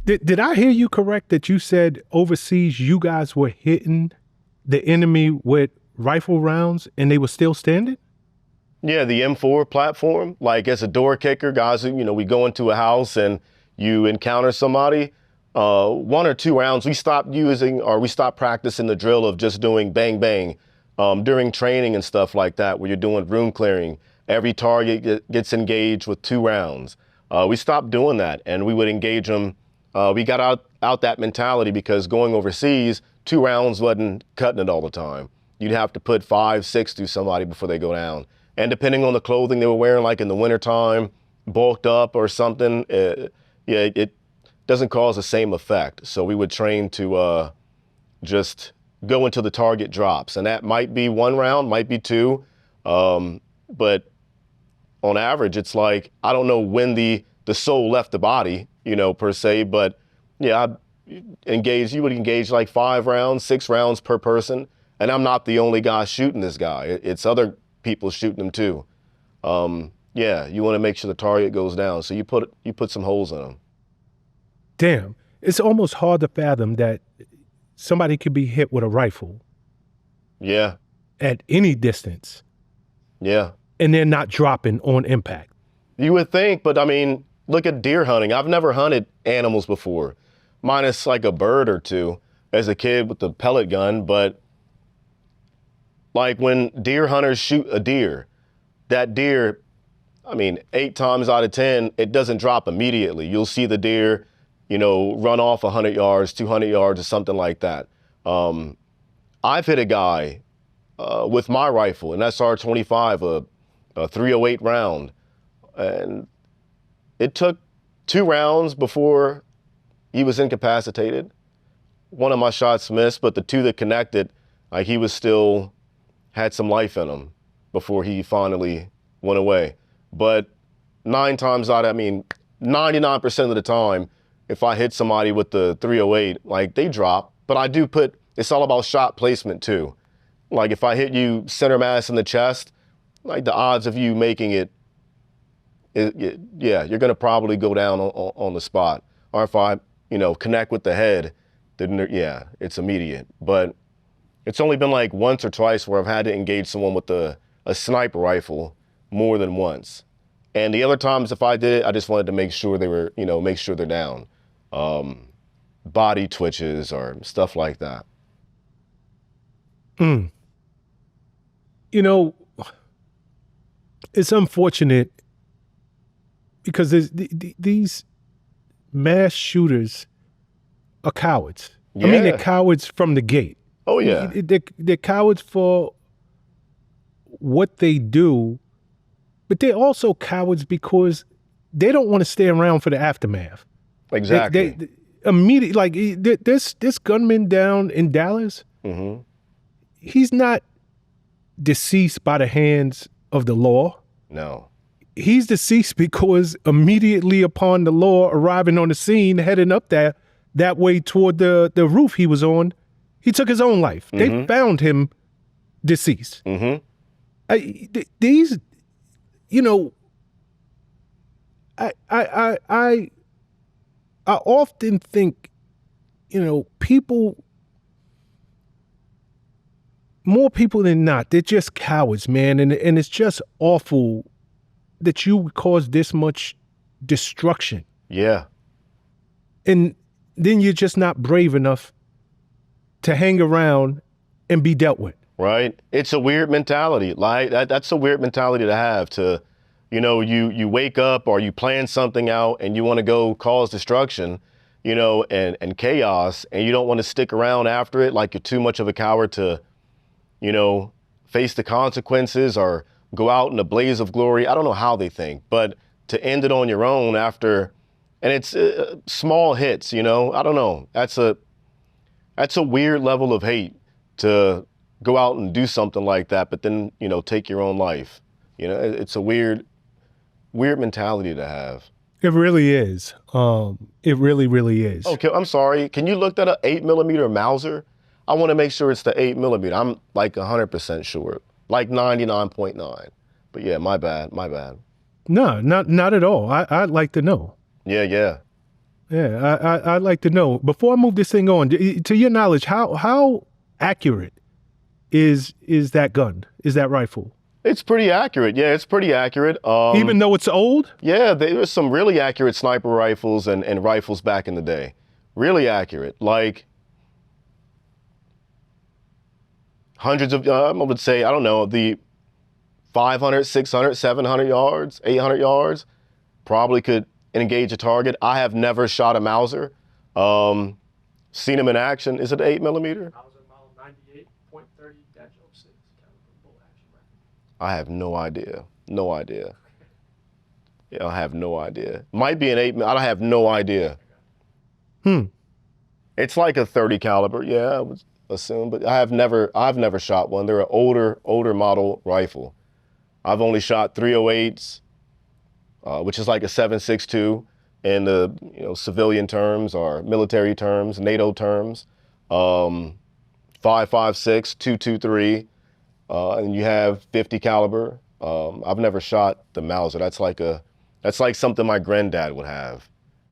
Did I hear you correct that you said overseas you guys were hitting the enemy with rifle rounds and they were still standing? Yeah, the M4 platform, like as a door kicker, guys, we go into a house and you encounter somebody, 1 or 2 rounds, we stopped using or we stopped practicing the drill of just doing bang, bang during training and stuff like that, where you're doing room clearing. Every target gets engaged with 2 rounds. We stopped doing that and we would engage them. We got out that mentality because going overseas, 2 rounds wasn't cutting it all the time. You'd have to put 5, 6 through somebody before they go down. And depending on the clothing they were wearing, like in the wintertime, bulked up or something, it doesn't cause the same effect. So we would train to just go until the target drops. And that might be 1 round, might be 2. But on average, it's like, I don't know when the soul left the body, per se, but yeah, you would engage like 5 rounds, 6 rounds per person. And I'm not the only guy shooting this guy. It's other people shooting him too. Yeah, you want to make sure the target goes down. So you put some holes in them. Damn, it's almost hard to fathom that somebody could be hit with a rifle. Yeah. At any distance. Yeah. And they're not dropping on impact. You would think, but I mean, look at deer hunting. I've never hunted animals before, minus like a bird or two as a kid with the pellet gun, but like when deer hunters shoot a deer, that deer, 8 times out of 10, it doesn't drop immediately. You'll see the deer, run off 100 yards, 200 yards or something like that. I've hit a guy with my rifle, an SR-25, a 308 round, and it took 2 rounds before he was incapacitated. One of my shots missed, but the 2 that connected, like he was still had some life in him before he finally went away. But 99% of the time, if I hit somebody with the 308, like they drop, but I do it's all about shot placement too. Like if I hit you center mass in the chest, like the odds of you making it, yeah, you're gonna probably go down on the spot. Or if I, connect with the head, then yeah, it's immediate. But it's only been like once or twice where I've had to engage someone with a sniper rifle more than once. And the other times if I did it, I just wanted to make sure they were, make sure they're down. Body twitches or stuff like that. It's unfortunate because these mass shooters are cowards. Yeah. They're cowards from the gate. Oh, yeah. They're cowards for what they do, but they're also cowards because they don't want to stay around for the aftermath. Exactly. They immediately, like this gunman down in Dallas, he's not deceased by the hands of the law. No. He's deceased because immediately upon the law arriving on the scene, heading up that way toward the roof he was on, he took his own life. They found him deceased. These, I often think, more people than not, they're just cowards, man. And it's just awful that you would cause this much destruction. Yeah. And then you're just not brave enough to hang around and be dealt with. Right. It's a weird mentality. Like that's a weird mentality to have to, you wake up or you plan something out and you want to go cause destruction, and chaos, and you don't want to stick around after it. Like you're too much of a coward to, face the consequences or go out in a blaze of glory. I don't know how they think, but to end it on your own after, and it's small hits, I don't know. That's a weird level of hate to go out and do something like that, but then, take your own life. It's a weird mentality to have. It really is. It really, really is. Okay, I'm sorry. Can you look at an 8mm Mauser? I want to make sure it's the 8mm. I'm like 100% sure, like 99.9. But yeah, my bad. No, not at all. I'd like to know. Yeah. Yeah, I'd like to know, before I move this thing on, to your knowledge, how accurate is that gun? Is that rifle? It's pretty accurate. Yeah, it's pretty accurate. Even though it's old? Yeah, there was some really accurate sniper rifles and rifles back in the day. Really accurate. Like hundreds of, I would say, I don't know, the 500, 600, 700 yards, 800 yards, probably could engage a target. I have never shot a Mauser. Seen him in action. Is it 8 millimeter? Mauser model 98.30-06 caliber bolt action rifle. I have no idea. No idea. Yeah, I have no idea. Might be an 8. I have no idea. It's like a 30 caliber. Yeah, I would assume, but I've never shot one. They're an older model rifle. I've only shot 308s, which is like a 7.62 in the civilian terms or military terms, NATO terms. 5.56, 2.23, and you have 50 caliber. I've never shot the Mauser. That's like something my granddad would have.